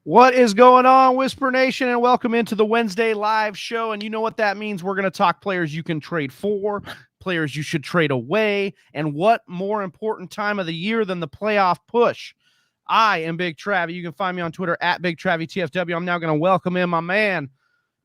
What is going on, Whisper Nation, and welcome into the Wednesday live show. And you know what that means. We're going to talk players you can trade for, players you should trade away, and what more important time of the year than the playoff push. I am Big Travie. You can find me on Twitter at Big Travie TFW. I'm now going to welcome in my man,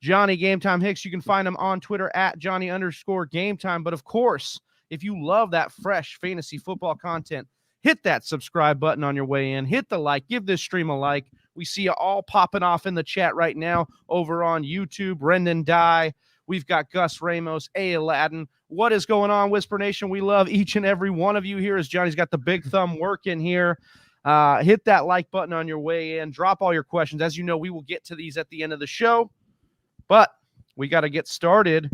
Johnny Game Time Hicks. You can find him on Twitter at Johnny_Game Time. But of course, if you love that fresh fantasy football content, hit that subscribe button on your way in. Hit the like. Give this stream a like. We see you all popping off in the chat right now over on YouTube. Brendan Dye. We've got Gus Ramos, A. Aladdin. What is going on, Whisper Nation? We love each and every one of you here as Johnny's got the big thumb working here. Hit that like button on your way in. Drop all your questions. As you know, we will get to these at the end of the show. But we got to get started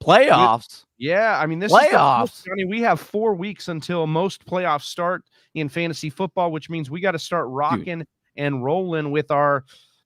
Playoffs? Yeah, I mean, this Playoffs. is Johnny, we have 4 weeks until most playoffs start in fantasy football, which means we got to start rocking and rolling with our,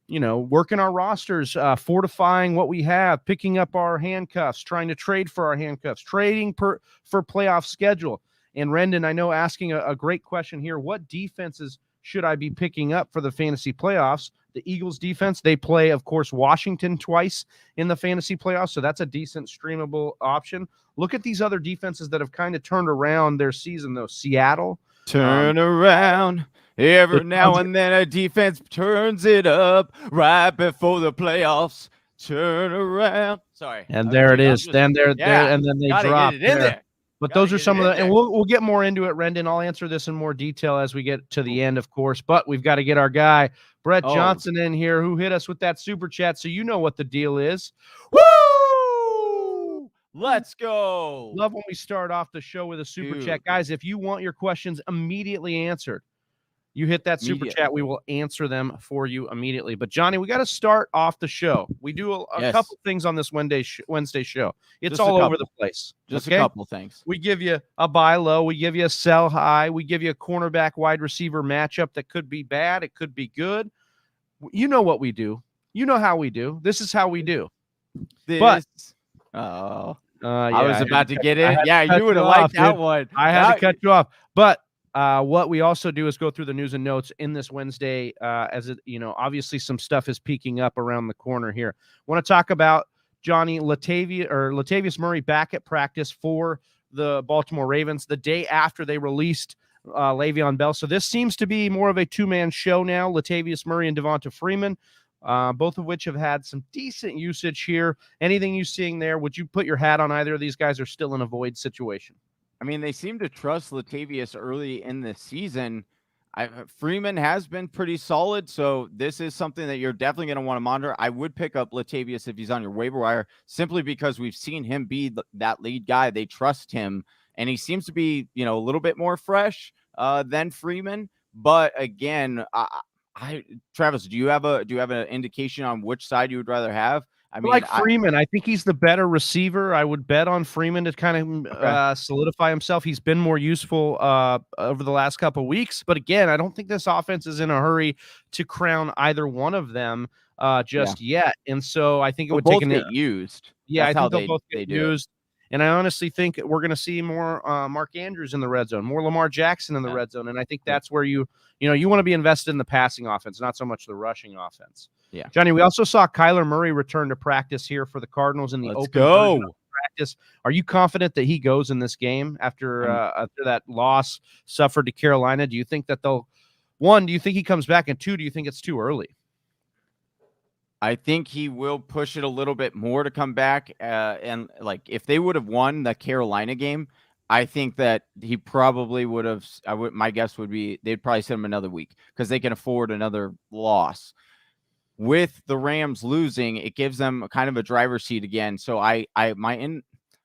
working our rosters, fortifying what we have, picking up our handcuffs, trying to trade for our handcuffs, trading for playoff schedule. And Rendon, I know, asking a great question here. What defenses should I be picking up for the fantasy playoffs? The Eagles defense, they play, of course, Washington twice in the fantasy playoffs, so that's a decent streamable option. Look at these other defenses that have kind of turned around their season, though. Seattle. Turn around. Every now and then a defense turns it up right before the playoffs. Turn around. Sorry. And there it is. Then they're there, and then they drop it in there. But those are some of the, and we'll get more into it, Rendon. I'll answer this in more detail as we get to the end, of course. But we've got to get our guy, Brett Johnson, in here, who hit us with that super chat. So you know what the deal is. Woo! Let's go. Love when we start off the show with a super chat. Guys, if you want your questions immediately answered, you hit that super chat, we will answer them for you immediately. But, Johnny, we got to start off the show. We do a couple things on this Wednesday show. It's all over the place. Just a couple things. We give you a buy low. We give you a sell high. We give you a cornerback wide receiver matchup that could be bad. It could be good. You know what we do. You know how we do. This is how we do. I was about to get in. Yeah, you would have liked that one. I had to cut you off. But what we also do is go through the news and notes in this Wednesday, as it, obviously some stuff is peeking up around the corner here. Want to talk about Johnny Latavius Murray back at practice for the Baltimore Ravens the day after they released Le'Veon Bell. So this seems to be more of a two-man show now. Latavius Murray and Devonta Freeman, both of which have had some decent usage here. Anything you seeing there? Would you put your hat on either of these guys, or still in a void situation? I mean, they seem to trust Latavius early in the season. Freeman has been pretty solid, so this is something that you're definitely going to want to monitor. I would pick up Latavius if he's on your waiver wire, simply because we've seen him be that lead guy. They trust him, and he seems to be, a little bit more fresh than Freeman. But again, Travis, do you have an indication on which side you would rather have? I mean, Freeman. I think he's the better receiver. I would bet on Freeman to kind of solidify himself. He's been more useful over the last couple of weeks. But again, I don't think this offense is in a hurry to crown either one of them just yet. And so I think it would take get used. Yeah, I think they'll both get used. And I honestly think we're going to see more Mark Andrews in the red zone, more Lamar Jackson in the red zone. And I think that's where you want to be invested in the passing offense, not so much the rushing offense. Yeah, Johnny, we also saw Kyler Murray return to practice here for the Cardinals in the open practice. Are you confident that he goes in this game after that loss suffered to Carolina? Do you think that do you think he comes back? And two, do you think it's too early? I think he will push it a little bit more to come back. And if they would have won the Carolina game, I think that he probably would have. My guess would be they'd probably send him another week because they can afford another loss. With the Rams losing, it gives them kind of a driver's seat again. So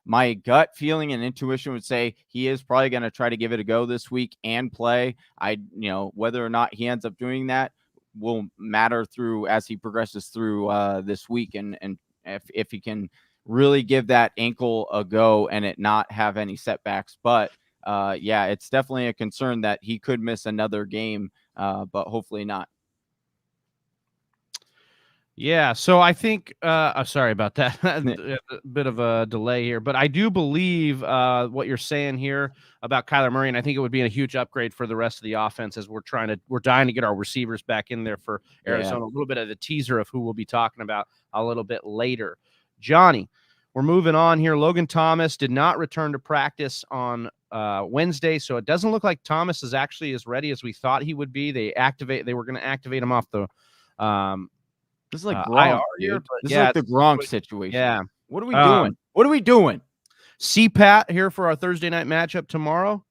my gut feeling and intuition would say he is probably going to try to give it a go this week and play. Whether or not he ends up doing that will matter as he progresses through this week, and if he can really give that ankle a go and it not have any setbacks. But it's definitely a concern that he could miss another game, but hopefully not. Yeah, so I think sorry about that. A bit of a delay here, but I do believe what you're saying here about Kyler Murray, and I think it would be a huge upgrade for the rest of the offense as we're dying to get our receivers back in there for Arizona. A little bit of the teaser of who we'll be talking about a little bit later. Johnny, we're moving on here. Logan Thomas did not return to practice on Wednesday, so it doesn't look like Thomas is actually as ready as we thought he would be. They were going to activate him off the this is like Gronk, dude. This is like the Gronk situation. Yeah. What are we doing? What are we doing? CPAT here for our Thursday night matchup tomorrow.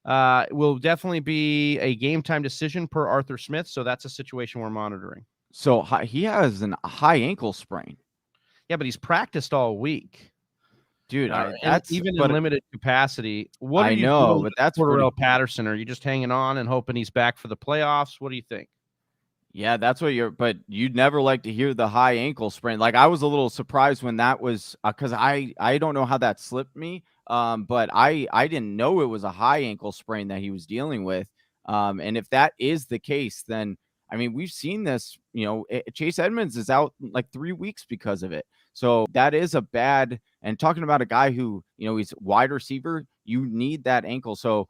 Will definitely be a game time decision per Arthur Smith. So that's a situation we're monitoring. So he has a high ankle sprain. Yeah, but he's practiced all week. Dude, that's even in limited capacity. What are you doing, but that's Cordell Patterson. Are you just hanging on and hoping he's back for the playoffs? What do you think? Yeah, that's what but you'd never like to hear the high ankle sprain. Like, I was a little surprised when that was, because I don't know how that slipped me. But I didn't know it was a high ankle sprain that he was dealing with. And if that is the case, then I mean, we've seen this, Chase Edmonds is out like 3 weeks because of it. So that is a bad, and talking about a guy who, he's wide receiver, you need that ankle. So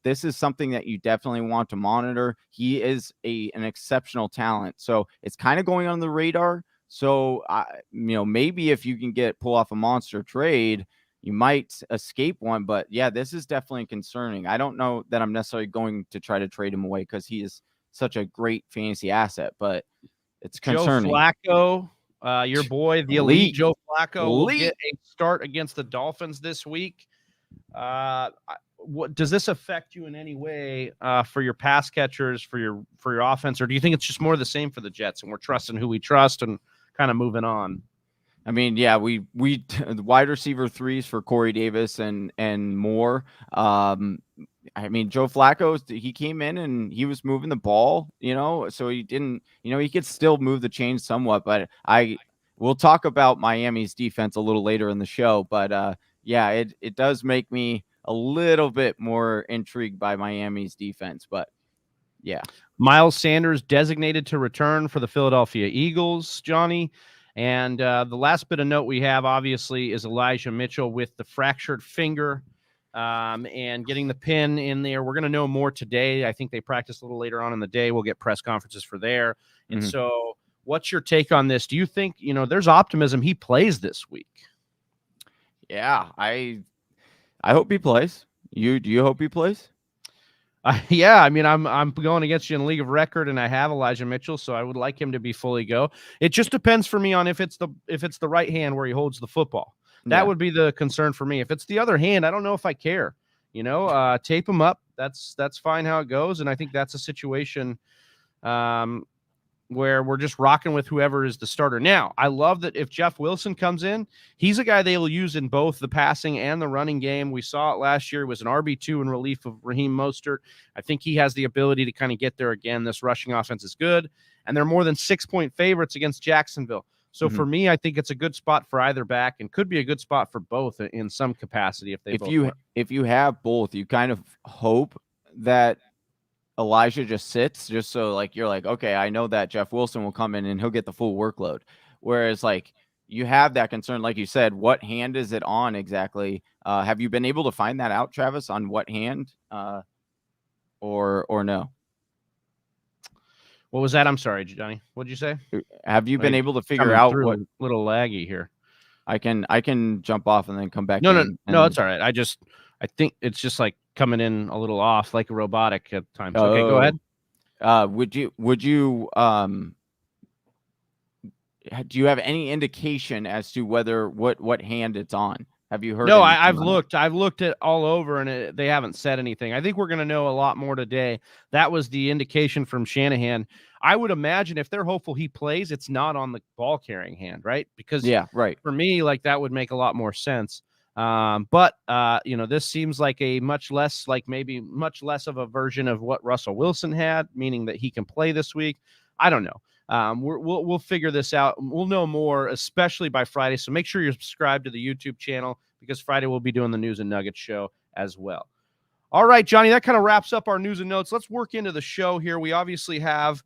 this is something that you definitely want to monitor. He is an exceptional talent. So it's kind of going on the radar. So, maybe if you can pull off a monster trade, you might escape one. But yeah, this is definitely concerning. I don't know that I'm necessarily going to try to trade him away because he is such a great fantasy asset, but it's concerning. Joe Flacco, your boy, the elite Joe Flacco, will get a start against the Dolphins this week. What does this affect you in any way for your pass catchers, for your offense, or do you think it's just more of the same for the Jets and we're trusting who we trust and kind of moving on? I mean, yeah, we the wide receiver 3s for Corey Davis and more. I mean, Joe Flacco, he came in and he was moving the ball, so he didn't, he could still move the chains somewhat. But we'll talk about Miami's defense a little later in the show. But yeah, it does make me a little bit more intrigued by Miami's defense. But yeah, Miles Sanders designated to return for the Philadelphia Eagles, Johnny. And the last bit of note we have, obviously, is Elijah Mitchell with the fractured finger and getting the pin in there. We're going to know more today. I think they practice a little later on in the day. We'll get press conferences for there. And so what's your take on this? Do you think, there's optimism he plays this week? Yeah, I hope he plays. Do you hope he plays? Yeah, I mean, I'm going against you in League of Record, and I have Elijah Mitchell, so I would like him to be fully go. It just depends for me on if it's the right hand where he holds the football. That would be the concern for me. If it's the other hand, I don't know if I care. Tape him up. That's fine how it goes, and I think that's a situation where we're just rocking with whoever is the starter. Now, I love that if Jeff Wilson comes in, he's a guy they will use in both the passing and the running game. We saw it last year. It was an RB2 in relief of Raheem Mostert. I think he has the ability to kind of get there again. This rushing offense is good, and they're more than 6-point favorites against Jacksonville. So for me, I think it's a good spot for either back and could be a good spot for both in some capacity if you have both, you kind of hope that Elijah just sits just so you're like, okay, I know that Jeff Wilson will come in and he'll get the full workload. Whereas you have that concern, like you said, what hand is it on exactly? Have you been able to find that out, Travis, on what hand or no? What was that? I'm sorry, Johnny. What did you say? Have you been able to figure out what? Little laggy here. I can jump off and then come back. No, it's all right. I think it's just coming in a little off, like a robotic at times. Okay, go ahead. Would you do you have any indication as to whether what hand it's on? Have you heard? No, I've looked it all over, and they haven't said anything. I think we're going to know a lot more today. That was the indication from Shanahan. I would imagine if they're hopeful he plays, it's not on the ball carrying hand, right? Because for me, that would make a lot more sense. But this seems like a much less of a version of what Russell Wilson had, meaning that he can play this week. I don't know. We'll figure this out. We'll know more, especially by Friday. So make sure you're subscribed to the YouTube channel because Friday we'll be doing the News and Nuggets show as well. All right, Johnny, that kind of wraps up our news and notes. Let's work into the show here. We obviously have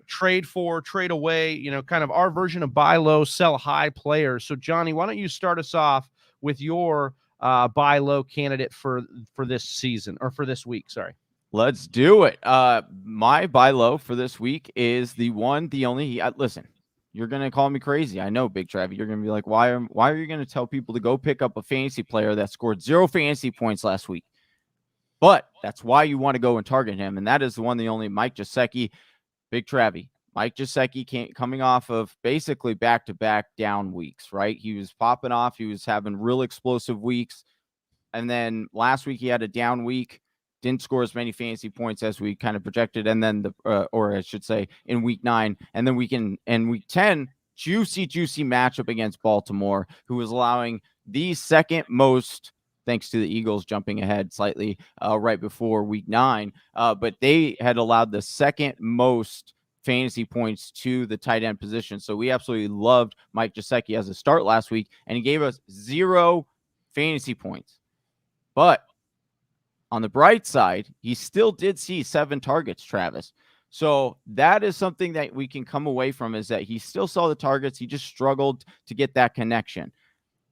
trade for, trade away, kind of our version of buy low, sell high players. So Johnny, why don't you start us off with your buy low candidate for this season or for this week? Sorry. Let's do it. My buy low for this week is the one, the only. Listen, you're gonna call me crazy. I know, Big Trav. You're gonna be like, why are you gonna tell people to go pick up a fantasy player that scored 0 fantasy points last week? But that's why you want to go and target him, and that is the one, the only Mike Giuseki. Big Travie. Mike Giuseki coming off of basically back-to-back down weeks, right? He was popping off. He was having real explosive weeks, and then last week he had a down week. Didn't score as many fantasy points as we kind of projected. And then or I should say in week 9 and then week 10, juicy matchup against Baltimore, who was allowing the second most, thanks to the Eagles jumping ahead slightly right before week 9. But they had allowed the second most fantasy points to the tight end position. So we absolutely loved Mike Giuseki as a start last week, and he gave us 0 fantasy points. But on the bright side, he still did see 7 targets, Travis. So that is something that we can come away from, is that he still saw the targets. He just struggled to get that connection.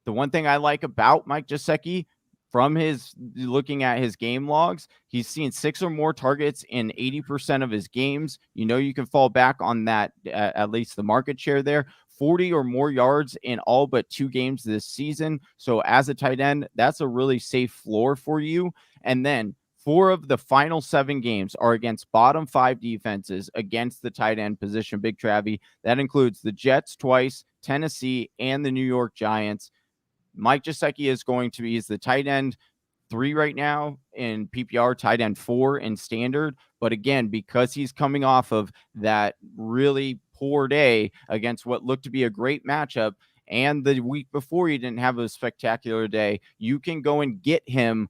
The one thing I like about Mike Giuseki, from his looking at his game logs, he's seen 6 or more targets in 80% of his games. You can fall back on that, at least the market share there. 40 or more yards in all but 2 games this season. So as a tight end, that's a really safe floor for you. And then 4 of the final 7 games are against bottom 5 defenses against the tight end position, Big Travie. That includes the Jets twice, Tennessee, and the New York Giants. Mike Giuseki is going to be the tight end 3 right now in PPR, tight end 4 in standard. But again, because he's coming off of that really poor day against what looked to be a great matchup, and the week before he didn't have a spectacular day, you can go and get him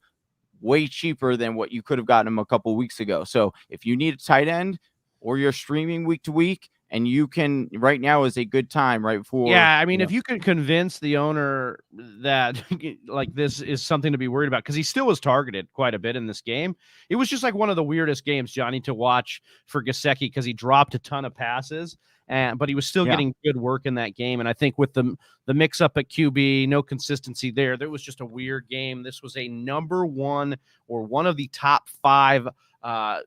way cheaper than what you could have gotten him a couple weeks ago. So if you need a tight end, or you're streaming week to week, and you can, right now is a good time right before. Yeah, I mean, if you could convince the owner that like this is something to be worried about, because he still was targeted quite a bit in this game. It was just like one of the weirdest games, Johnny, to watch for Giuseki, because he dropped a ton of passes, but he was still getting good work in that game. And I think with the mix up at QB, no consistency there was just a weird game. This was a number 1 or one of the top 5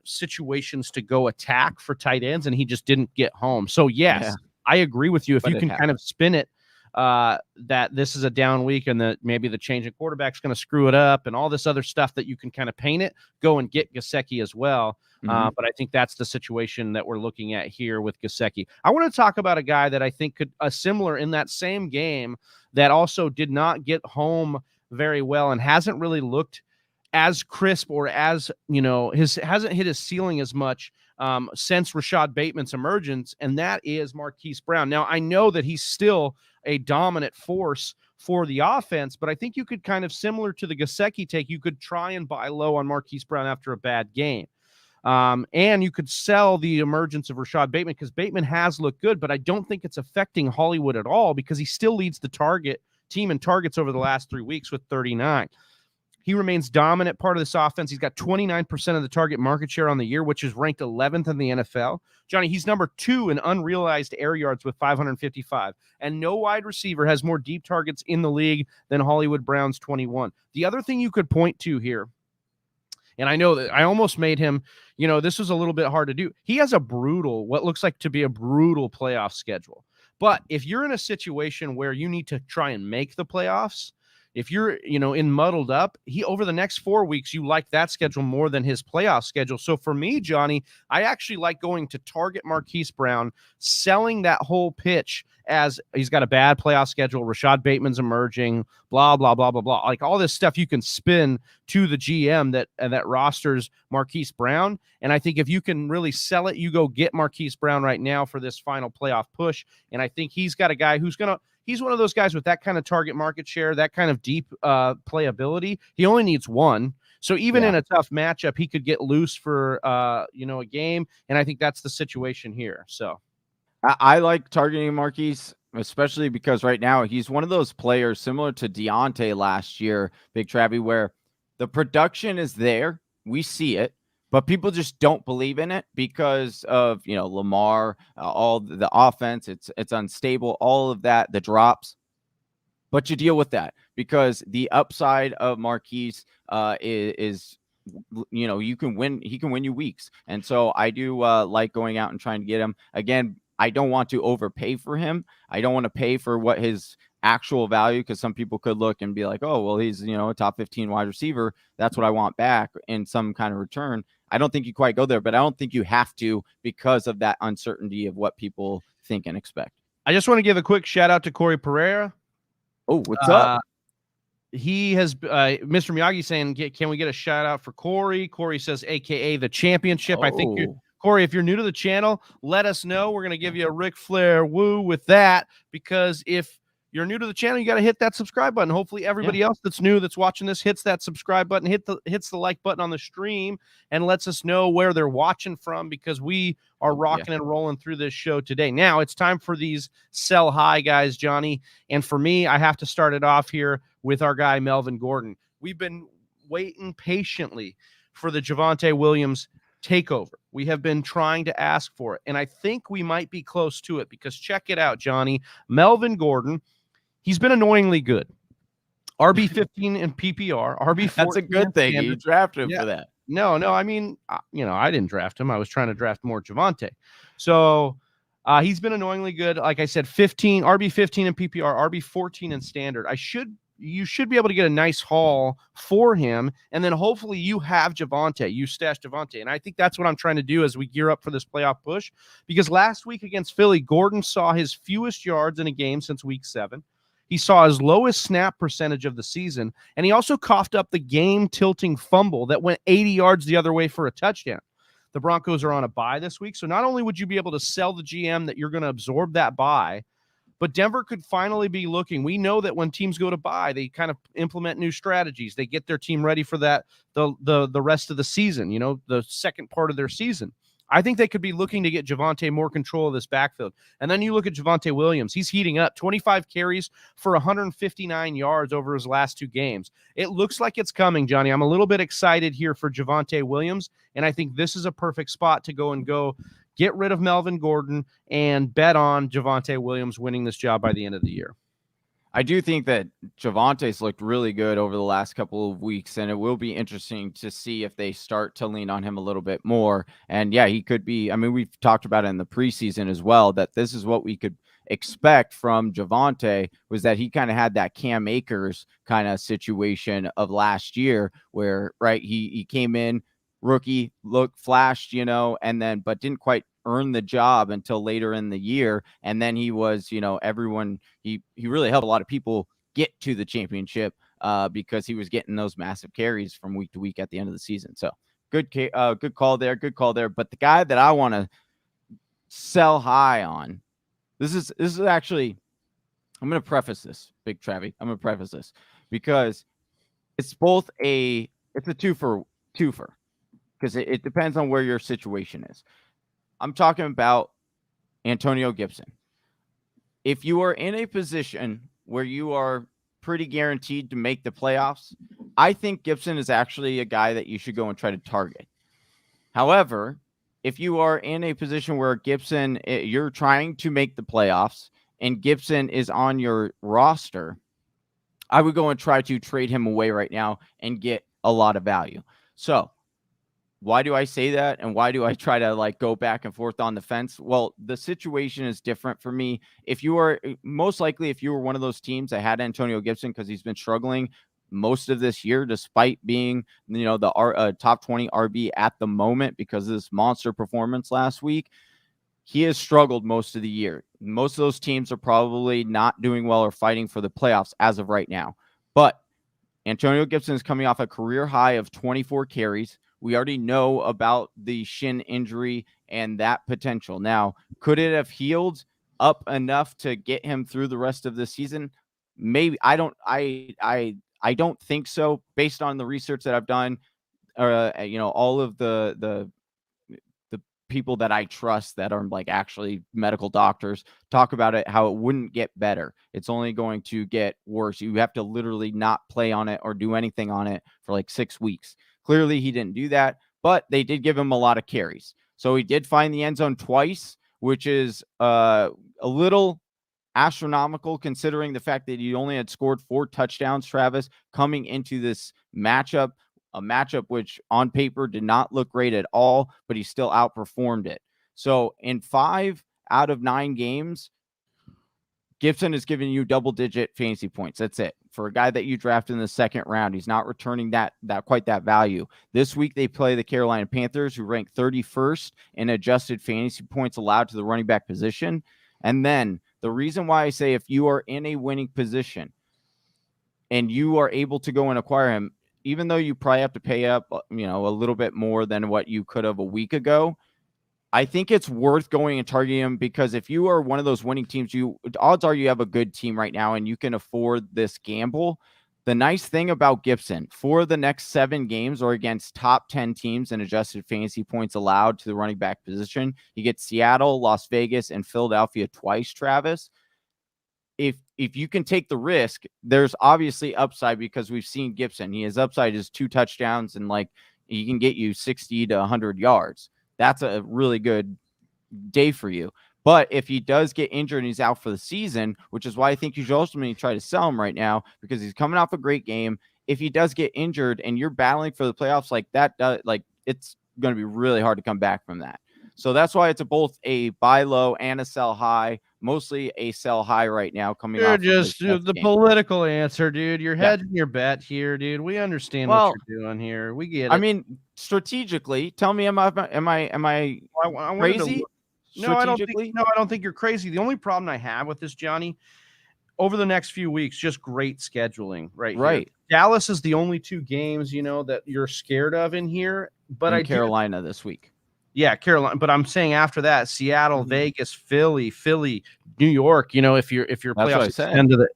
situations to go attack for tight ends, and he just didn't get home. So yes, I agree with you. If you can kind of spin it, that this is a down week, and that maybe the change in quarterback's going to screw it up, and all this other stuff that you can kind of paint it, go and get Giuseki as well. But I think that's the situation that we're looking at here with Giuseki. I want to talk about a guy that I think could similar in that same game, that also did not get home very well and hasn't really looked as crisp, or as, hasn't hit his ceiling as much since Rashad Bateman's emergence, and that is Marquise Brown. Now, I know that he's still a dominant force for the offense, but I think you could kind of, similar to the Giuseki take, you could try and buy low on Marquise Brown after a bad game. And you could sell the emergence of Rashad Bateman, because Bateman has looked good, but I don't think it's affecting Hollywood at all, because he still leads the team in targets over the last 3 weeks with 39. He remains dominant part of this offense. He's got 29% of the target market share on the year, which is ranked 11th in the NFL. Johnny, he's number 2 in unrealized air yards with 555. And no wide receiver has more deep targets in the league than Hollywood Brown's 21. The other thing you could point to here, and I know that I almost made him, this was a little bit hard to do. He has what looks like to be a brutal playoff schedule. But if you're in a situation where you need to try and make the playoffs, if you're, in muddled up, over the next 4 weeks, you like that schedule more than his playoff schedule. So for me, Johnny, I actually like going to target Marquise Brown, selling that whole pitch as he's got a bad playoff schedule, Rashad Bateman's emerging, blah, blah, blah, blah, blah. Like all this stuff you can spin to the GM that rosters Marquise Brown. And I think if you can really sell it, you go get Marquise Brown right now for this final playoff push. And I think he's got a guy he's one of those guys with that kind of target market share, that kind of deep playability. He only needs 1. So even in a tough matchup, he could get loose for, a game. And I think that's the situation here. So I like targeting Marquise, especially because right now he's one of those players similar to Deontay last year, Big Travie, where the production is there. We see it, but people just don't believe in it because of, Lamar, all the offense. It's unstable, all of that, the drops. But you deal with that because the upside of Marquise is you can win. He can win you weeks. And so I do like going out and trying to get him. Again, I don't want to overpay for him. I don't want to pay for what his actual value, because some people could look and be like, oh, well, he's, a top 15 wide receiver. That's what I want back in some kind of return. I don't think you quite go there, but I don't think you have to because of that uncertainty of what people think and expect. I just want to give a quick shout out to Corey Pereira. Oh, what's up? He has Mr. Miyagi saying, can we get a shout out for Corey? Corey says, AKA the championship. I think Corey, if you're new to the channel, let us know. We're going to give you a Ric Flair woo with that, because if you're new to the channel, you got to hit that subscribe button. Hopefully everybody else that's new that's watching this hits that subscribe button, hits the like button on the stream, and lets us know where they're watching from, because we are rocking and rolling through this show today. Now it's time for these sell high guys, Johnny. And for me, I have to start it off here with our guy, Melvin Gordon. We've been waiting patiently for the Javonte Williams takeover. We have been trying to ask for it, and I think we might be close to it, because check it out, Johnny. Melvin Gordon, he's been annoyingly good. RB15 in PPR, RB14. That's a good thing. You drafted him for that. No, I mean, I didn't draft him. I was trying to draft more Javonte. So he's been annoyingly good. Like I said, RB15 in PPR, RB14 in standard. You should be able to get a nice haul for him, and then hopefully you have Javonte. You stash Javonte, and I think that's what I'm trying to do as we gear up for this playoff push, because last week against Philly, Gordon saw his fewest yards in a game since week 7. He saw his lowest snap percentage of the season, and he also coughed up the game-tilting fumble that went 80 yards the other way for a touchdown. The Broncos are on a bye this week, so not only would you be able to sell the GM that you're going to absorb that bye, but Denver could finally be looking. We know that when teams go to bye, they kind of implement new strategies. They get their team ready for that the rest of the season, the second part of their season. I think they could be looking to get Javonte more control of this backfield. And then you look at Javonte Williams. He's heating up. 25 carries for 159 yards over his last 2 games. It looks like it's coming, Johnny. I'm a little bit excited here for Javonte Williams, and I think this is a perfect spot to go get rid of Melvin Gordon and bet on Javonte Williams winning this job by the end of the year. I do think that Javonte's looked really good over the last couple of weeks, and it will be interesting to see if they start to lean on him a little bit more. And yeah, he could be, I mean, we've talked about it in the preseason as well, that this is what we could expect from Javonte, was that he kind of had that Cam Akers kind of situation of last year where, right, he came in, rookie, flashed, and then, but didn't quite earn the job until later in the year. And then he was, everyone, he really helped a lot of people get to the championship because he was getting those massive carries from week to week at the end of the season. So good call there. But the guy that I want to sell high on, this is actually, I'm going to preface this, Big Travie. I'm going to preface this because it's a twofer, because it depends on where your situation is. I'm talking about Antonio Gibson. If you are in a position where you are pretty guaranteed to make the playoffs, I think Gibson is actually a guy that you should go and try to target. However, if you are in a position where Gibson, you're trying to make the playoffs and Gibson is on your roster, I would go and try to trade him away right now and get a lot of value. So why do I say that? And why do I try to go back and forth on the fence? Well, the situation is different for me. If you were one of those teams that had Antonio Gibson, because he's been struggling most of this year, despite being, the top 20 RB at the moment because of this monster performance last week, he has struggled most of the year. Most of those teams are probably not doing well or fighting for the playoffs as of right now. But Antonio Gibson is coming off a career high of 24 carries. We already know about the shin injury and that potential. Now, could it have healed up enough to get him through the rest of the season? Maybe. I don't think so, based on the research that I've done. All of the people that I trust that are actually medical doctors talk about it, how it wouldn't get better. It's only going to get worse. You have to literally not play on it or do anything on it for 6 weeks. Clearly, he didn't do that, but they did give him a lot of carries. So he did find the end zone twice, which is a little astronomical considering the fact that he only had scored 4 touchdowns, Travis, coming into this matchup, a matchup which on paper did not look great at all, but he still outperformed it. So in 5 out of 9 games, Gibson is giving you double-digit fantasy points. That's it. For a guy that you drafted in the second round, he's not returning that value. This week they play the Carolina Panthers, who rank 31st in adjusted fantasy points allowed to the running back position. And then the reason why I say if you are in a winning position and you are able to go and acquire him, even though you probably have to pay up, a little bit more than what you could have a week ago, I think it's worth going and targeting him because if you are one of those winning teams, odds are you have a good team right now and you can afford this gamble. The nice thing about Gibson for the next 7 games or against top 10 teams in adjusted fantasy points allowed to the running back position, he gets Seattle, Las Vegas, and Philadelphia twice, Travis. If you can take the risk, there's obviously upside because we've seen Gibson. His upside is 2 touchdowns and like he can get you 60 to 100 yards. That's a really good day for you. But if he does get injured and he's out for the season, which is why I think you should ultimately try to sell him right now because he's coming off a great game. If he does get injured and you're battling for the playoffs like that, it's going to be really hard to come back from that. So that's why it's both a buy low and a sell high. Mostly a sell high right now coming off. You're just the political answer, dude. You're hedging your bet here, dude. We understand what you're doing here. We get it. I mean, strategically, tell me, am I crazy? No, I don't think you're crazy. The only problem I have with this, Johnny, over the next few weeks, just great scheduling, right? Here. Dallas is the only 2 games, that you're scared of in here. But Carolina this week. Yeah, Carolina. But I'm saying after that, Seattle, Vegas, Philly, New York. if you're playoffs extend to the,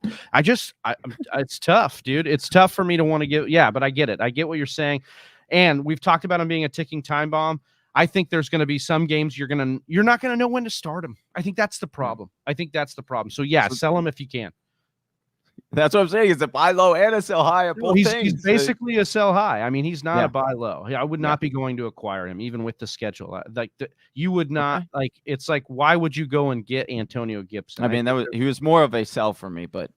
it's tough, dude. It's tough for me to want to get. Yeah, but I get it. I get what you're saying, and we've talked about him being a ticking time bomb. I think there's going to be some games you're not going to know when to start him. I think that's the problem. So yeah, sell him if you can. That's what I'm saying. It's a buy low and a sell high at both things. He's basically a sell high. I mean, he's not a buy low. I would not be going to acquire him, even with the schedule. You would not It's like, why would you go and get Antonio Gibson? I mean, he was more of a sell for me, but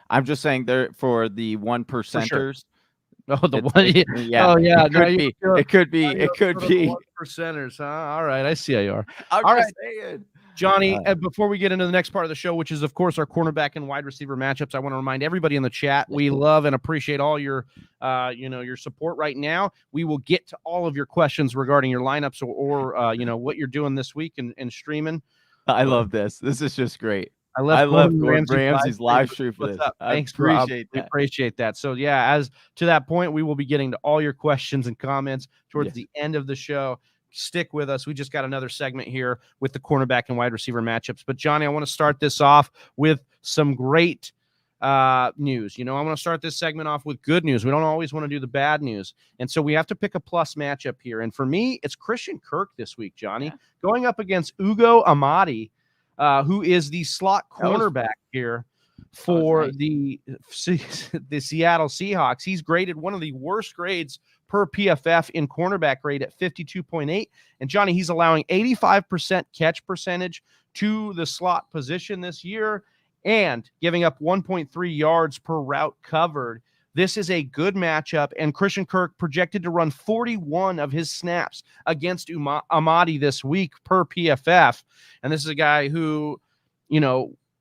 I'm just saying there for the 1%ers. Oh, the one. Yeah. Oh, yeah. It could be. Percenters, huh? All right. I see how you are. I'm all just right. saying. Johnny, before we get into the next part of the show, which is, of course, our cornerback and wide receiver matchups, I want to remind everybody in the chat, we love and appreciate all your, your support right now. We will get to all of your questions regarding your lineups or what you're doing this week and streaming. I love this. This is just great. I love Gordon Ramsay's live stream for this. Thanks, appreciate that. Appreciate that. So yeah, as to that point, we will be getting to all your questions and comments towards the end of the show. Stick with us. We just got another segment here with the cornerback and wide receiver matchups. But Johnny, I want to start this off with some great news. I want to start this segment off with good news. We don't always want to do the bad news. And so we have to pick a plus matchup here. And for me, it's Christian Kirk this week, Johnny, going up against Ugo Amadi, who is the slot cornerback here for the Seattle Seahawks. He's graded one of the worst grades per PFF in cornerback grade at 52.8. And Johnny, he's allowing 85% catch percentage to the slot position this year and giving up 1.3 yards per route covered. This is a good matchup, and Christian Kirk projected to run 41 of his snaps against Amadi this week per PFF. And this is a guy who,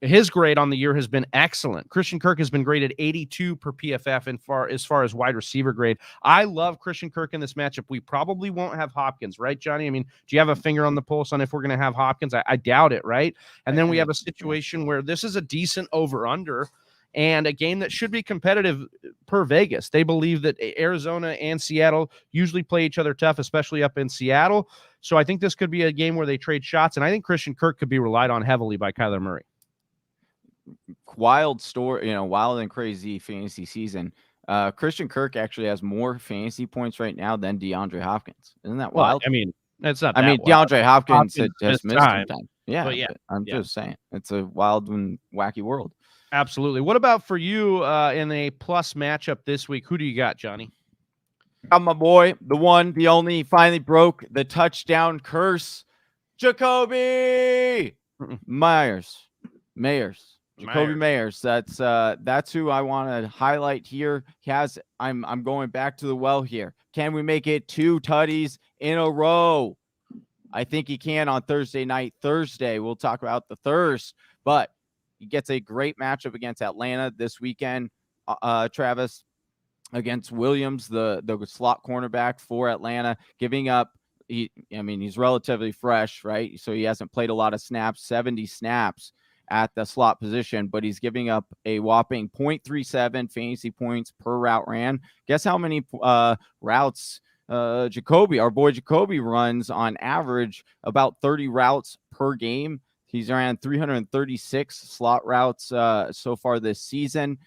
his grade on the year has been excellent. Christian Kirk has been graded 82 per PFF as far as wide receiver grade. I love Christian Kirk in this matchup. We probably won't have Hopkins, right, Johnny? I mean, do you have a finger on the pulse on if we're going to have Hopkins? I doubt it, right? And then we have a situation where this is a decent over-under and a game that should be competitive per Vegas. They believe that Arizona and Seattle usually play each other tough, especially up in Seattle. So I think this could be a game where they trade shots, and I think Christian Kirk could be relied on heavily by Kyler Murray. Wild story, wild and crazy fantasy season. Christian Kirk actually has more fantasy points right now than DeAndre Hopkins. Isn't that wild? I mean, it's not. DeAndre Hopkins has missed some time. Yeah, but I'm just saying it's a wild and wacky world. Absolutely. What about for you in a plus matchup this week? Who do you got, Johnny? Got my boy, the one, the only, finally broke the touchdown curse. Jacoby Jacoby Meyers. That's who I want to highlight here. I'm going back to the well here. Can we make it 2 tutties in a row? I think he can on Thursday night. We'll talk about the thirst, but he gets a great matchup against Atlanta this weekend. Travis, against Williams, the slot cornerback for Atlanta, giving up. He's relatively fresh, right? So he hasn't played a lot of snaps, 70 snaps at the slot position, but he's giving up a whopping 0.37 fantasy points per route ran. Guess how many routes Jacoby, our boy Jacoby, runs on average about 30 routes per game. He's around 336 slot routes so far this season.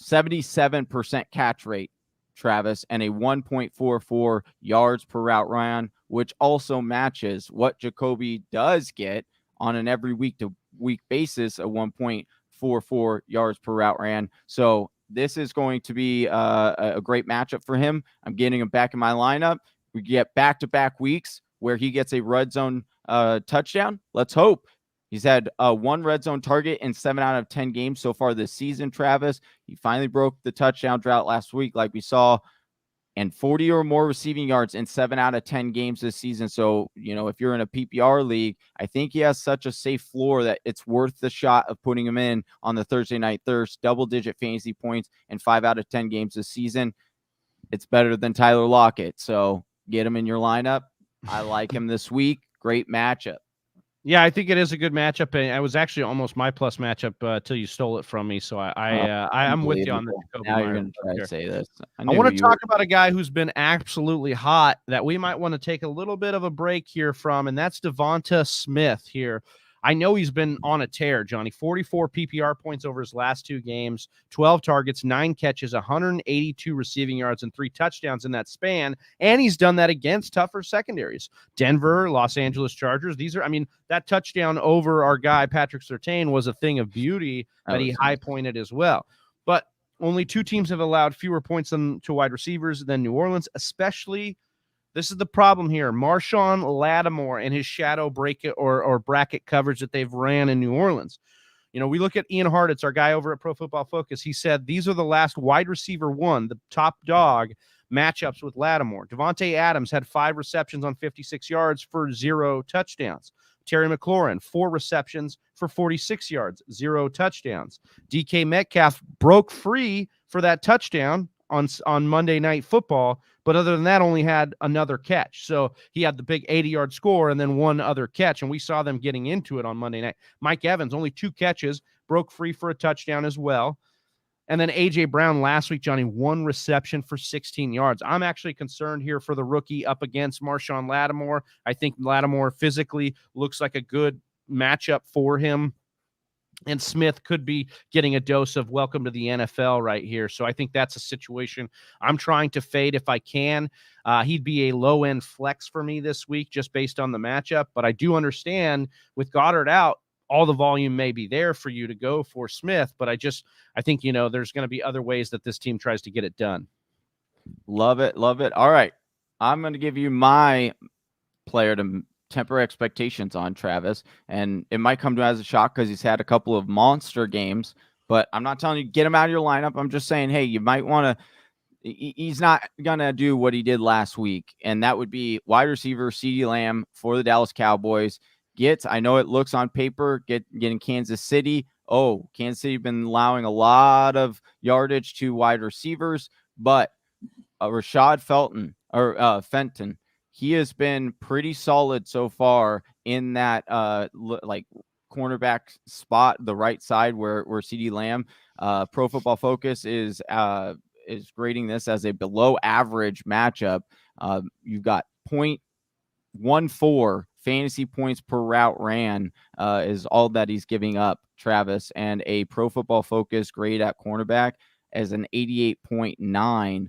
77% catch rate, Travis, and a 1.44 yards per route run, which also matches what Jacoby does get on an every week to week basis, a 1.44 yards per route ran. So this is going to be a great matchup for him. I'm getting him back in my lineup. We get back-to-back weeks where he gets a red zone touchdown. Let's hope. He's had one red zone target in 7 out of 10 games so far this season, Travis. He finally broke the touchdown drought last week, like we saw, and 40 or more receiving yards in 7 out of 10 games this season. So, if you're in a PPR league, I think he has such a safe floor that it's worth the shot of putting him in on the Thursday Night Thirst, double-digit fantasy points in 5 out of 10 games this season. It's better than Tyler Lockett. So get him in your lineup. I like him this week. Great matchup. Yeah, I think it is a good matchup, and it was actually almost my plus matchup till you stole it from me. So I'm with you on the Jacoby. Now you're going to try to say this. I want to talk about a guy who's been absolutely hot that we might want to take a little bit of a break here from, and that's Devonta Smith here. I know he's been on a tear, Johnny. 44 PPR points over his last 2 games, 12 targets, 9 catches, 182 receiving yards, and 3 touchdowns in that span. And he's done that against tougher secondaries. Denver, Los Angeles Chargers. That touchdown over our guy, Patrick Surtain, was a thing of beauty that he high-pointed as well. But only 2 teams have allowed fewer points to wide receivers than New Orleans, especially. This is the problem here. Marshawn Lattimore and his shadow bracket or bracket coverage that they've ran in New Orleans. We look at Ian Hartitz, our guy over at Pro Football Focus. He said these are the last wide receiver 1, the top dog matchups with Lattimore. Devontae Adams had 5 receptions on 56 yards for 0 touchdowns. Terry McLaurin, 4 receptions for 46 yards, 0 touchdowns. DK Metcalf broke free for that touchdown on Monday Night Football, but other than that, only had another catch. So he had the big 80-yard score and then 1 other catch, and we saw them getting into it on Monday night. Mike Evans, only 2 catches, broke free for a touchdown as well. And then A.J. Brown last week, Johnny, 1 reception for 16 yards. I'm actually concerned here for the rookie up against Marshawn Lattimore. I think Lattimore physically looks like a good matchup for him. And Smith could be getting a dose of welcome to the NFL right here. So I think that's a situation I'm trying to fade if I can. He'd be a low-end flex for me this week just based on the matchup. But I do understand with Goddard out, all the volume may be there for you to go for Smith. But I think, there's going to be other ways that this team tries to get it done. Love it. Love it. All right. I'm going to give you my player to temper expectations on, Travis, and it might come to as a shock because he's had a couple of monster games, but I'm not telling you get him out of your lineup. I'm just saying, hey, you might want to. He's not gonna do what he did last week, and that would be wide receiver CeeDee Lamb for the Dallas Cowboys. I know it looks on paper getting Kansas City. Kansas City been allowing a lot of yardage to wide receivers, but Rashad Fenton. He has been pretty solid so far in that cornerback spot, the right side where CeeDee Lamb. Pro Football Focus is grading this as a below average matchup. You've got 0.14 fantasy points per route ran is all that he's giving up, Travis, and a Pro Football Focus grade at cornerback as an 88.9.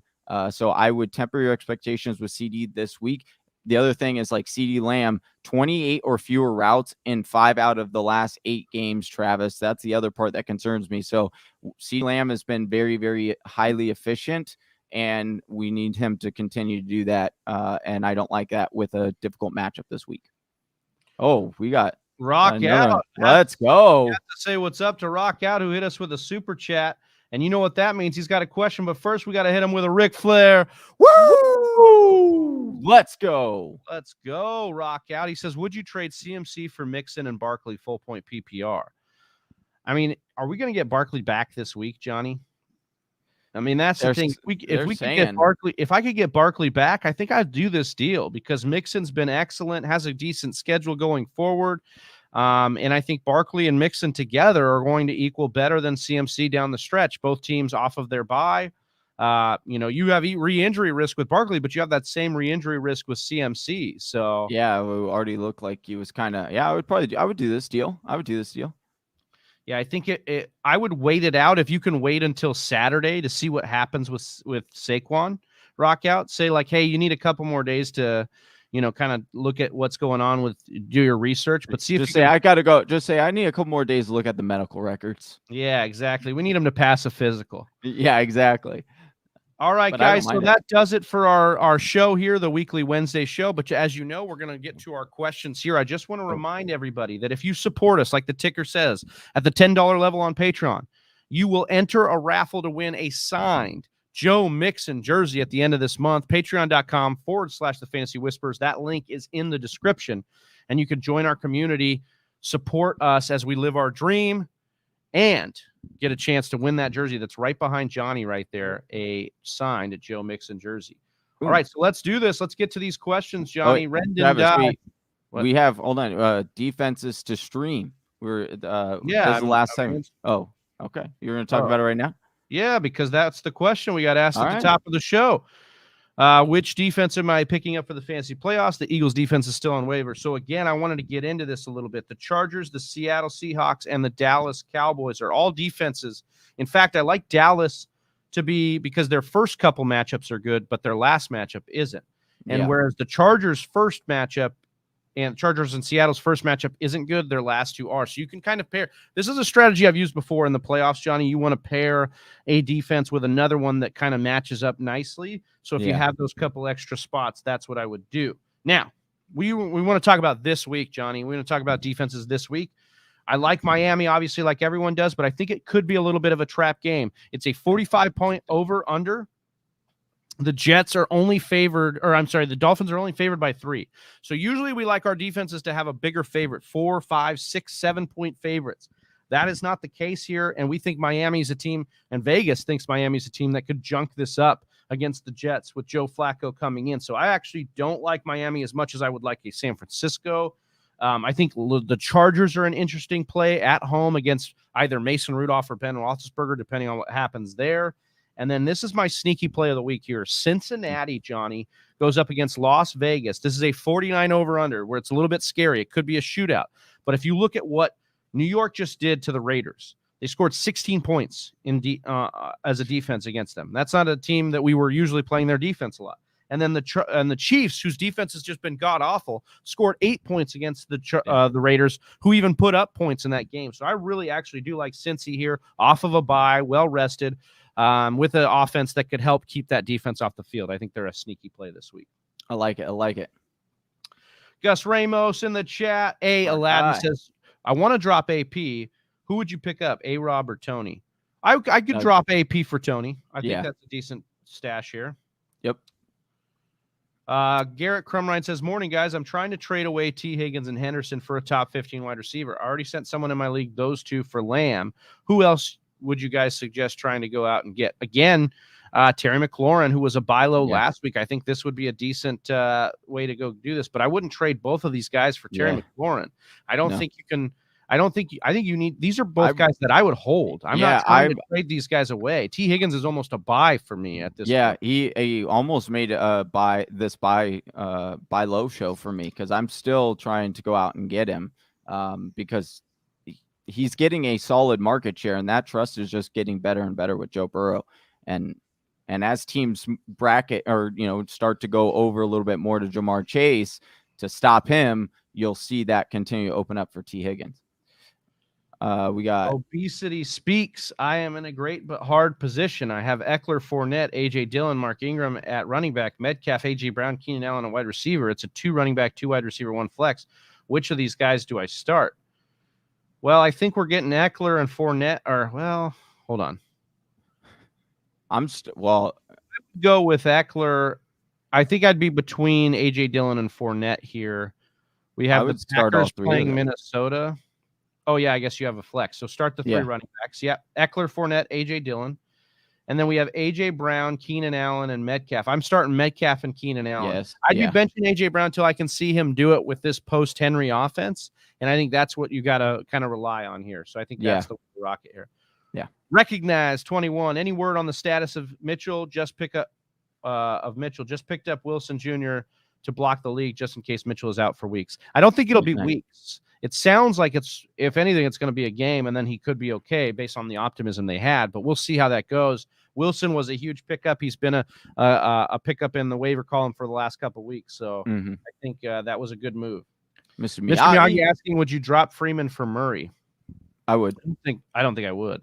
So I would temper your expectations with CD this week. The other thing is CeeDee Lamb, 28 or fewer routes in 5 out of the last 8 games, Travis. That's the other part that concerns me. So CeeDee Lamb has been very, very highly efficient, and we need him to continue to do that. And I don't like that with a difficult matchup this week. We got Rock Out. Let's go. Have to say what's up to Rock Out, who hit us with a super chat. And you know what that means. He's got a question, but first we got to hit him with a Ric Flair. Woo! Let's go. Let's go, Rock Out. He says, would you trade CMC for Mixon and Barkley full point PPR? I mean, are we going to get Barkley back this week, Johnny? I mean, that's the thing. If I could get Barkley back, I think I'd do this deal because Mixon's been excellent, has a decent schedule going forward. And I think Barkley and Mixon together are going to equal better than CMC down the stretch. Both teams off of their bye. You have re-injury risk with Barkley, but you have that same re-injury risk with CMC. So yeah, it already looked like he was kind of. Yeah, I would do this deal. yeah, I think I would wait it out if you can wait until Saturday to see what happens with Saquon rock out. Say like, hey, you need a couple more days to, kind of look at what's going on do your research, but see if just say I gotta go. Just say I need a couple more days to look at the medical records. Yeah, exactly. We need him to pass a physical. Yeah, exactly. All right, guys. So that does it for our show here, the weekly Wednesday show. But as you know, we're going to get to our questions here. I just want to remind everybody that if you support us, like the ticker says, at the $10 level on Patreon, you will enter a raffle to win a signed Joe Mixon jersey at the end of this month. Patreon.com/the Fantasy Whispers. That link is in the description, and you can join our community, support us as we live our dream, and get a chance to win that jersey that's right behind Johnny right there, a signed Joe Mixon jersey. Ooh. All right, so let's do this. Let's get to these questions, Johnny. Travis, we have, hold on, defenses to stream. The last time. Oh, okay. You're going to talk about it right now? Yeah, because that's the question we got asked at the top of the show. Which defense am I picking up for the fantasy playoffs? The Eagles defense is still on waiver. So again, I wanted to get into this a little bit. The Chargers, the Seattle Seahawks, and the Dallas Cowboys are all defenses. In fact, I like Dallas because their first couple matchups are good, but their last matchup isn't. And whereas the Chargers' first matchup and Chargers and Seattle's first matchup isn't good, their last two are. So you can kind of pair. This is a strategy I've used before in the playoffs, Johnny. You want to pair a defense with another one that kind of matches up nicely. So if you have those couple extra spots, that's what I would do. Now, we want to talk about this week, Johnny. We want to talk about defenses this week. I like Miami, obviously, like everyone does, but I think it could be a little bit of a trap game. It's a 45-point over-under. The Jets are only favored, the Dolphins are only favored by 3. So usually we like our defenses to have a bigger favorite, 4, 5, 6, 7-point favorites. That is not the case here, and we think Miami's a team, and Vegas thinks Miami's a team that could junk this up against the Jets with Joe Flacco coming in. So I actually don't like Miami as much as I would like a San Francisco. I think the Chargers are an interesting play at home against either Mason Rudolph or Ben Roethlisberger, depending on what happens there. And then this is my sneaky play of the week here. Cincinnati, Johnny, goes up against Las Vegas. This is a 49 over-under where it's a little bit scary. It could be a shootout. But if you look at what New York just did to the Raiders, they scored 16 points as a defense against them. That's not a team that we were usually playing their defense a lot. And then the Chiefs, whose defense has just been god-awful, scored 8 points against the Raiders, who even put up points in that game. So I really actually do like Cincy here, off of a bye, well-rested, with an offense that could help keep that defense off the field. I think they're a sneaky play this week. I like it. Gus Ramos in the chat. Aladdin says, I want to drop AP. Who would you pick up, A-Rob or Tony? I could drop AP for Tony. I think that's a decent stash here. Yep. Garrett Crumrine says, morning, guys. I'm trying to trade away T. Higgins and Henderson for a top 15 wide receiver. I already sent someone in my league those two for Lamb. Who else would you guys suggest trying to go out and get? Again, Terry McLaurin, who was a buy low last week. I think this would be a decent way to go do this, but I wouldn't trade both of these guys for Terry McLaurin. I think you can. I think you need. These are both guys that I would hold. I'm not trying to trade these guys away. T. Higgins is almost a buy for me at this point. He almost made a buy low show for me because I'm still trying to go out and get him because he's getting a solid market share, and that trust is just getting better and better with Joe Burrow. And as teams bracket or start to go over a little bit more to Jamar Chase to stop him, you'll see that continue to open up for T. Higgins. We got Obesity Speaks. I am in a great but hard position. I have Eckler, Fournette, A.J. Dillon, Mark Ingram at running back, Metcalf, A.J. Brown, Keenan Allen, a wide receiver. It's a 2 running back, 2 wide receiver, 1 flex. Which of these guys do I start? Well, I think we're getting Eckler and Fournette. Hold on. Go with Eckler. I think I'd be between A.J. Dillon and Fournette here. We have the Packers playing Minnesota. Oh, yeah, I guess you have a flex. So start the 3 running backs. Yeah, Eckler, Fournette, A.J. Dillon. And then we have A.J. Brown, Keenan Allen, and Metcalf. I'm starting Metcalf and Keenan Allen. Yes. I'd be benching A.J. Brown until I can see him do it with this post-Henry offense. And I think that's what you got to kind of rely on here. So I think that's the rocket here. Yeah. Recognize 21. Any word on the status of Mitchell? Just picked up Wilson Jr. to block the league just in case Mitchell is out for weeks. I don't think it'll be weeks. It sounds like if anything, it's going to be a game, and then he could be okay based on the optimism they had. But we'll see how that goes. Wilson was a huge pickup. He's been a pickup in the waiver column for the last couple of weeks. So I think that was a good move. Mr. Miyagi asking, would you drop Freeman for Murray? I would. I don't think I would.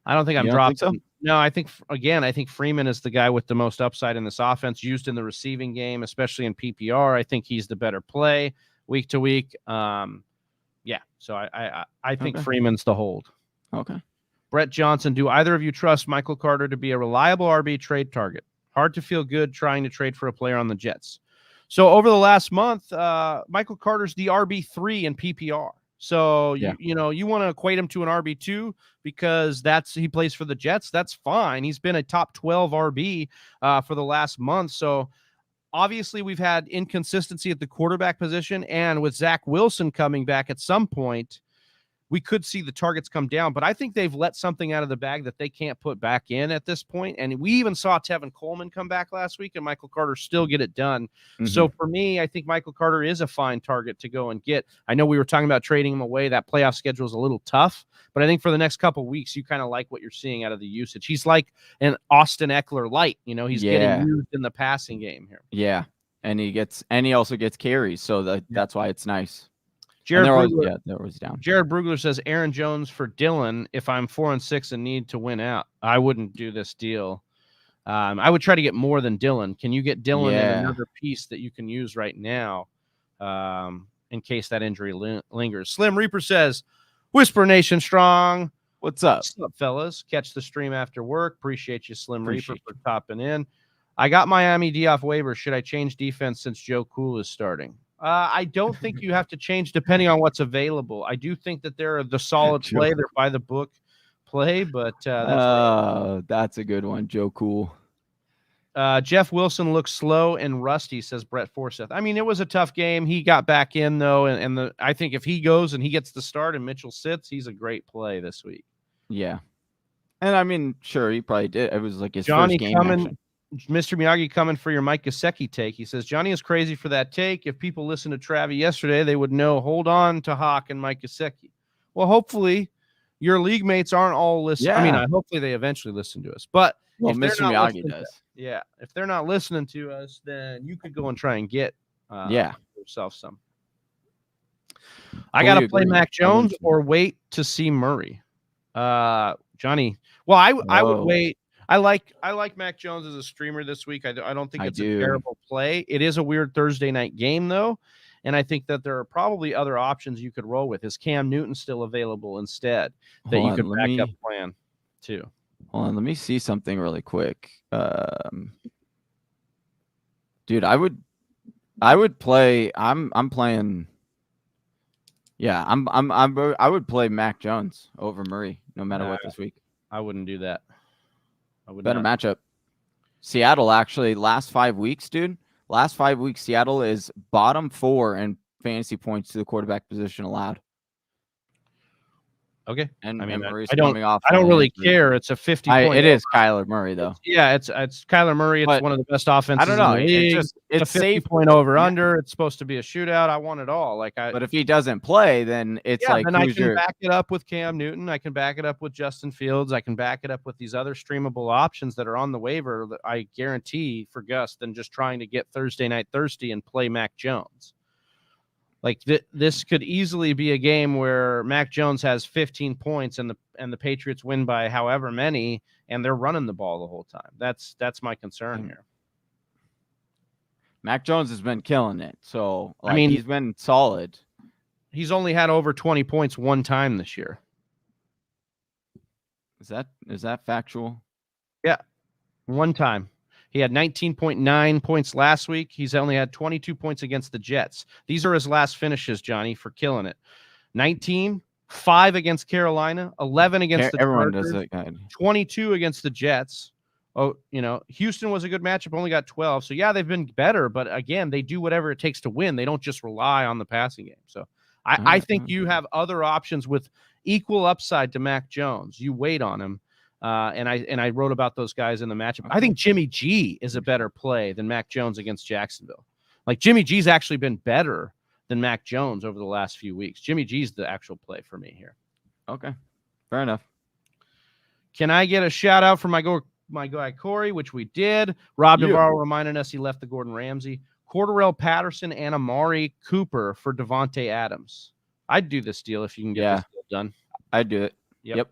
I don't think I'm dropping. So? No, I think Freeman is the guy with the most upside in this offense, used in the receiving game, especially in PPR. I think he's the better play week to week. Yeah. So I think Freeman's the hold. Okay. Brett Johnson, do either of you trust Michael Carter to be a reliable RB trade target? Hard to feel good trying to trade for a player on the Jets. So over the last month, Michael Carter's the RB3 in PPR. So, you want to equate him to an RB2 because he plays for the Jets. That's fine. He's been a top 12 RB for the last month. So obviously we've had inconsistency at the quarterback position, and with Zach Wilson coming back at some point, we could see the targets come down, but I think they've let something out of the bag that they can't put back in at this point. And we even saw Tevin Coleman come back last week and Michael Carter still get it done. So for me, I think Michael Carter is a fine target to go and get. I know we were talking about trading him away. That playoff schedule is a little tough, but I think for the next couple of weeks, you kind of like what you're seeing out of the usage. He's like an Austin Eckler light, he's getting used in the passing game here. Yeah. And he also gets carries. So that's why it's nice. Jared Jared Brugler says Aaron Jones for Dylan. If I'm 4-6 and need to win out, I wouldn't do this deal. I would try to get more than Dylan. Can you get Dylan in another piece that you can use right now in case that injury lingers? Slim Reaper says, Whisper Nation strong. What's up? What's up, fellas? Catch the stream after work. Appreciate you, Slim Reaper, for topping in. I got Miami D off waivers. Should I change defense since Joe Cool is starting? I don't think you have to change depending on what's available. I do think that they're the solid play. They're by the book play, but that's a good one. Joe Cool. Jeff Wilson looks slow and rusty, says Brett Forsyth. I mean, it was a tough game. He got back in, though, and I think if he goes and he gets the start and Mitchell sits, he's a great play this week. Yeah. And, I mean, sure, he probably did. It was like his first game action. Mr. Miyagi coming for your Mike Giuseki take. He says, Johnny is crazy for that take. If people listened to Travi yesterday, they would know, hold on to Hawk and Mike Giuseki. Well, hopefully your league mates aren't all listening. Yeah. I mean, hopefully they eventually listen to us. But if Mr. Miyagi does. If they're not listening to us, then you could go and try and get yourself some. I got to play Mac Jones or wait to see Murray. Johnny, well, I would wait. I like Mac Jones as a streamer this week. I don't think it's a terrible play. It is a weird Thursday night game, though, and I think that there are probably other options you could roll with. Is Cam Newton still available instead that you could back up plan too? Hold on, let me see something really quick. Dude, I would play. I'm playing. Yeah, I would play Mac Jones over Murray no matter what this week. I wouldn't do that. Better matchup. Seattle, actually, last 5 weeks, dude. Last 5 weeks, Seattle is bottom 4 in fantasy points to the quarterback position allowed. Okay. And I mean, I don't really care. It's a 50 point. It is Kyler Murray, though. It's Kyler Murray. It's one of the best offenses. I don't know. In the league. It's a 50 point over under. It's supposed to be a shootout. I want it all. But if he doesn't play, then it's then I can back it up with Cam Newton. I can back it up with Justin Fields. I can back it up with these other streamable options that are on the waiver that I guarantee for Gus than just trying to get Thursday night thirsty and play Mac Jones. Like this could easily be a game where Mac Jones has 15 points and the Patriots win by however many, and they're running the ball the whole time. That's my concern here. Mac Jones has been killing it. So he's been solid. He's only had over 20 points one time this year. Is that factual? Yeah. One time. He had 19.9 points last week. He's only had 22 points against the Jets. These are his last finishes, Johnny, for killing it. 19, 5 against Carolina, 11 against the Chargers, 22 against the Jets. Oh, Houston was a good matchup, only got 12. So, they've been better. But, again, they do whatever it takes to win. They don't just rely on the passing game. So, I think you have other options with equal upside to Mac Jones. You wait on him. And I wrote about those guys in the matchup. I think Jimmy G is a better play than Mac Jones against Jacksonville. Like Jimmy G's actually been better than Mac Jones over the last few weeks. Jimmy G's the actual play for me here. Okay, fair enough. Can I get a shout out from my guy Corey, which we did? Rob Navarro reminded us he left the Gordon Ramsay. Cordarrelle Patterson and Amari Cooper for Devontae Adams. I'd do this deal if you can get this deal done. I'd do it. Yep.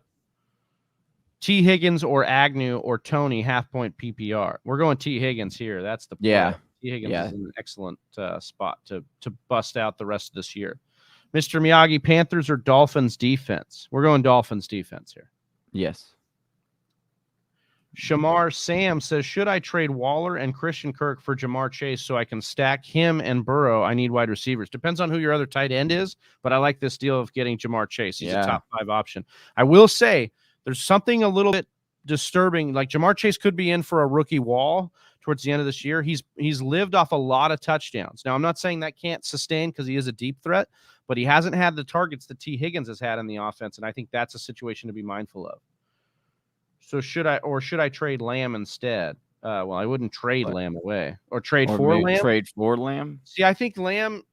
T. Higgins or Agnew or Tony, half-point PPR. We're going T. Higgins here. That's the play. Yeah. T. Higgins is in an excellent spot to bust out the rest of this year. Mr. Miyagi, Panthers or Dolphins defense? We're going Dolphins defense here. Yes. Shamar Sam says, should I trade Waller and Christian Kirk for Jamar Chase so I can stack him and Burrow? I need wide receivers. Depends on who your other tight end is, but I like this deal of getting Jamar Chase. He's a top 5 option. I will say there's something a little bit disturbing. Like Jamar Chase could be in for a rookie wall towards the end of this year. He's lived off a lot of touchdowns. Now, I'm not saying that can't sustain because he is a deep threat, but he hasn't had the targets that T. Higgins has had in the offense, and I think that's a situation to be mindful of. So should I trade Lamb instead? Well, I wouldn't trade Lamb away or trade for Lamb. Trade for Lamb. See, I think Lamb's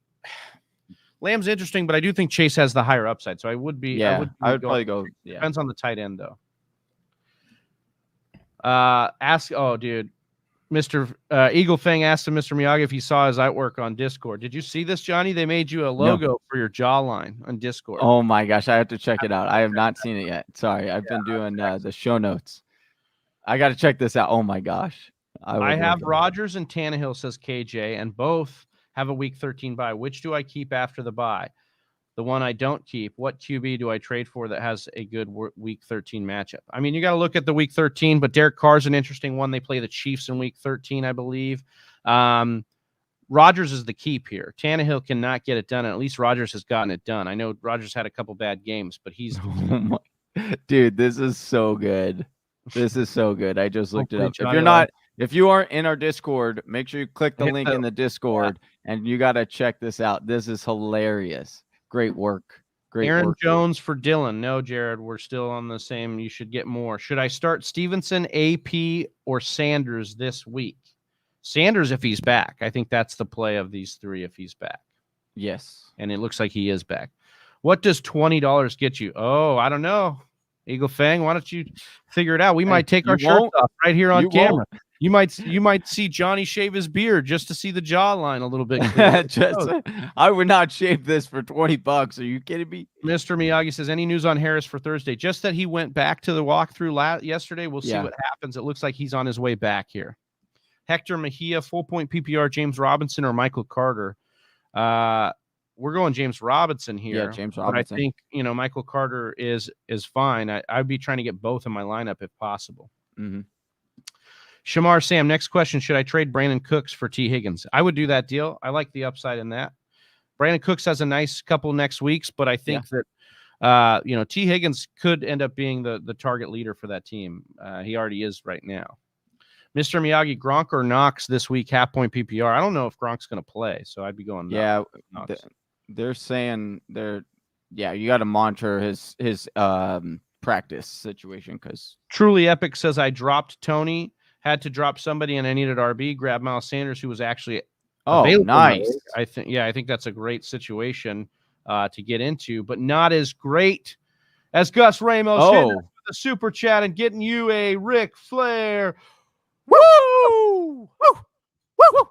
interesting, but I do think Chase has the higher upside. So I would be. Yeah, I would probably go. Yeah. Depends on the tight end though. Dude, Mr. Eagle Fang asked him, Mr. Miyagi, if he saw his artwork on Discord. Did you see this, Johnny? They made you a logo for your jawline on Discord. Oh my gosh, I have to check it out. I have not seen it yet. Sorry, I've been doing the show notes. I got to check this out. Oh my gosh. I have Rodgers and Tannehill, says KJ, and both have a week 13 bye. Which do I keep after the bye? The one I don't keep. What QB do I trade for that has a good week 13 matchup? I mean, you got to look at the week 13, but Derek Carr's an interesting one. They play the Chiefs in week 13, I believe. Rodgers is the keep here. Tannehill cannot get it done, and at least Rodgers has gotten it done. I know Rodgers had a couple bad games, but he's dude, this is so good. This is so good. I just looked it up. If you aren't in our Discord, make sure you click the link in the Discord, and you got to check this out. This is hilarious. Great work. Aaron Jones for Dylan. No, Jared, we're still on the same. You should get more. Should I start Stevenson, AP, or Sanders this week? Sanders, if he's back. I think that's the play of these three if he's back. Yes. And it looks like he is back. What does $20 get you? Oh, I don't know. Eagle Fang, why don't you figure it out? We might take our shirts off right here on camera. You might see Johnny shave his beard just to see the jawline a little bit. I would not shave this for $20. Are you kidding me? Mr. Miyagi says, any news on Harris for Thursday? Just that he went back to the walkthrough yesterday. We'll see what happens. It looks like he's on his way back here. Hector Mejia, full point PPR, James Robinson or Michael Carter. We're going James Robinson here. Yeah, James Robinson. But I think, Michael Carter is fine. I'd be trying to get both in my lineup if possible. Mm-hmm. Shamar Sam, next question. Should I trade Brandon Cooks for T. Higgins? I would do that deal. I like the upside in that. Brandon Cooks has a nice couple next weeks, but I think that, T. Higgins could end up being the target leader for that team. He already is right now. Mr. Miyagi, Gronk or Knox this week, half point PPR. I don't know if Gronk's going to play, so I'd be going Knox. They're saying you got to monitor his practice situation because Truly Epic says I dropped Tony, had to drop somebody, and I needed RB. Grab Miles Sanders, who was actually available. Nice. I think that's a great situation to get into, but not as great as Gus Ramos with the super chat and getting you a Ric Flair. Woo! Woo! Woo!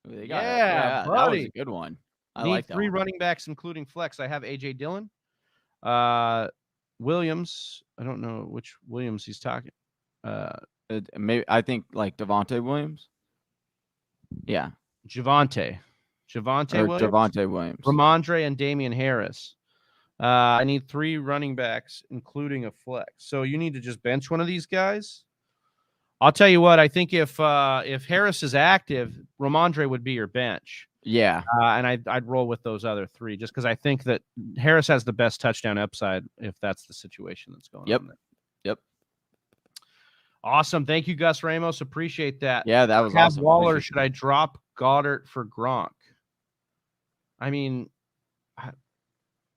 Buddy. That was a good one. I like that. 3 running backs, including flex. I have AJ Dillon, Williams. I don't know which Williams he's talking. Maybe I think like Devonta Williams. Yeah, Javonte Williams. Ramondre and Damian Harris. I need 3 running backs, including a flex. So you need to just bench one of these guys. I'll tell you what. I think if Harris is active, Ramondre would be your bench. Yeah, and I'd roll with those other 3 just because I think that Harris has the best touchdown upside if that's the situation that's going on there. Yep. Awesome. Thank you, Gus Ramos. Appreciate that. Yeah, that was awesome. Waller, should I drop Goddard for Gronk? I mean,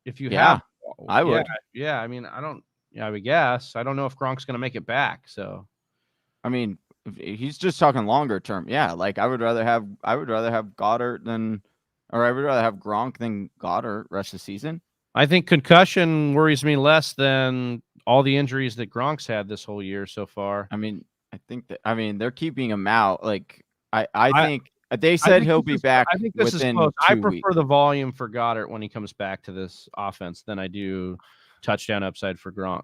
if you have, I would. Yeah. I mean, I would guess. I don't know if Gronk's going to make it back. So, I mean, he's just talking longer term. Yeah, like I would rather have Goddard than, or I would rather have Gronk than Goddard rest of the season. I think concussion worries me less than all the injuries that Gronk's had this whole year so far. I mean, they're keeping him out. Like I think they said he'll be back. I think this is close. I prefer the volume for Goddard when he comes back to this offense than I do touchdown upside for Gronk.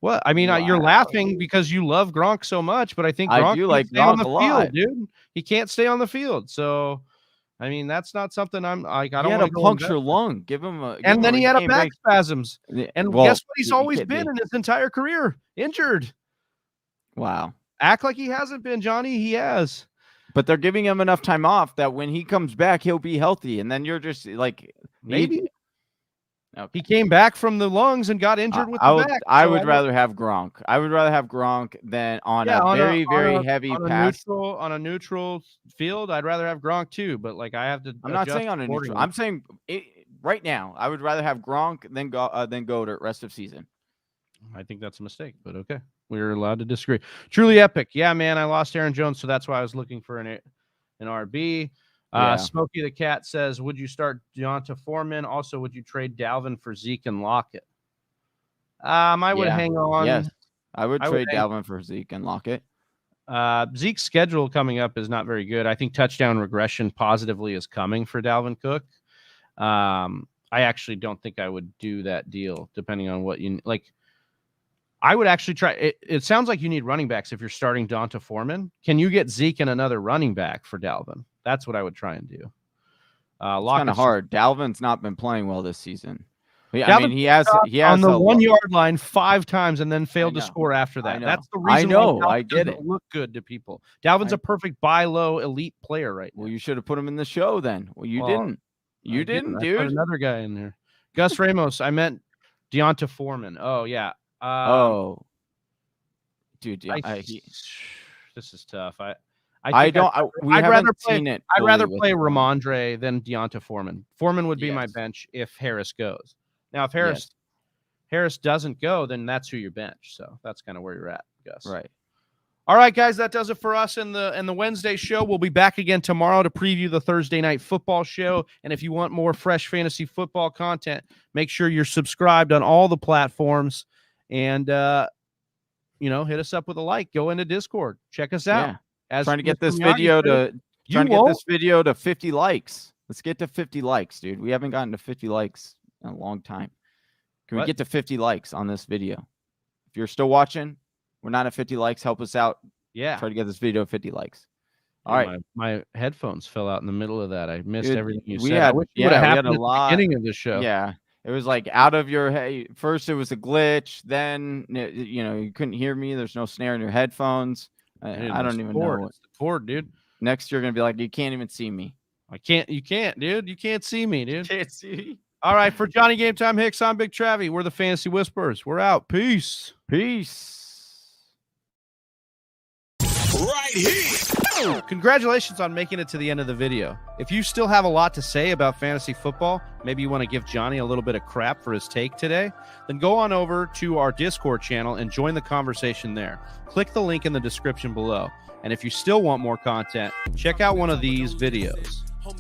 Well, I mean, you're laughing because you love Gronk so much, but I think Gronk can't stay on the field, dude. He can't stay on the field. So, I mean, that's not something I'm like. I don't want to puncture lung. Give him a. And then he had a back spasms. And guess what? He's always been in his entire career injured. Wow. Act like he hasn't been, Johnny. He has. But they're giving him enough time off that when he comes back, he'll be healthy. And then you're just like, maybe. Okay. He came back from the lungs and got injured with the back. I would rather have Gronk. I would rather have Gronk than on a very heavy pass. On a neutral field, I'd rather have Gronk too. But like I have to. I'm not saying on a neutral. I'm saying right now, I would rather have Gronk than Goddard rest of season. I think that's a mistake, but okay. We're allowed to disagree. Truly epic. Yeah, man. I lost Aaron Jones, so that's why I was looking for an RB. Smokey the Cat says, would you start Deonta Foreman? Also, would you trade Dalvin for Zeke and Lockett? I would hang on. Yes, I would trade Dalvin for Zeke and Lockett. Zeke's schedule coming up is not very good. I think touchdown regression positively is coming for Dalvin Cook. I actually don't think I would do that deal, depending on what you like. I would actually try. It sounds like you need running backs if you're starting Deonta Foreman. Can you get Zeke and another running back for Dalvin? That's what I would try and do. It's kind of hard. Dalvin's not been playing well this season. I mean, he has on the 1 yard line 5 times and then failed to score after that. That's the reason. I get it. Look good to people. Dalvin's a perfect buy low elite player right now. Well, you should have put him in the show then. Well, you didn't. You didn't, dude. I put another guy in there. Gus Ramos. I meant Deonta Foreman. Oh yeah. Dude, this is tough. I'd rather play Ramondre than Deonta Foreman. Foreman would be my bench if Harris goes. Now, if Harris doesn't go, then that's who your bench. So that's kind of where you're at, Gus. Right. All right, guys, that does it for us in the Wednesday show. We'll be back again tomorrow to preview the Thursday night football show. And if you want more fresh fantasy football content, make sure you're subscribed on all the platforms. And, hit us up with a like. Go into Discord. Check us out. Trying to get this video to 50 likes. Let's get to 50 likes, dude. We haven't gotten to 50 likes in a long time. Can we get to 50 likes on this video? If you're still watching, we're not at 50 likes. Help us out. Yeah. Try to get this video to 50 likes. All right. My headphones fell out in the middle of that. I missed everything you said. We had a lot at the beginning of the show. Yeah. It was like out of your head. First, it was a glitch. Then, you couldn't hear me. There's no snare in your headphones. I don't even know. It's the cord, dude. Next, you're going to be like, you can't even see me. You can't, dude. You can't see me, dude. Can't see me. All right. For Johnny Game Time Hicks, I'm Big Travie. We're the Fantasy Whisperers. We're out. Peace. Right here. Congratulations on making it to the end of the video. If you still have a lot to say about fantasy football, maybe you want to give Johnny a little bit of crap for his take today, then go on over to our Discord channel and join the conversation there. Click the link in the description below. And if you still want more content, check out one of these videos.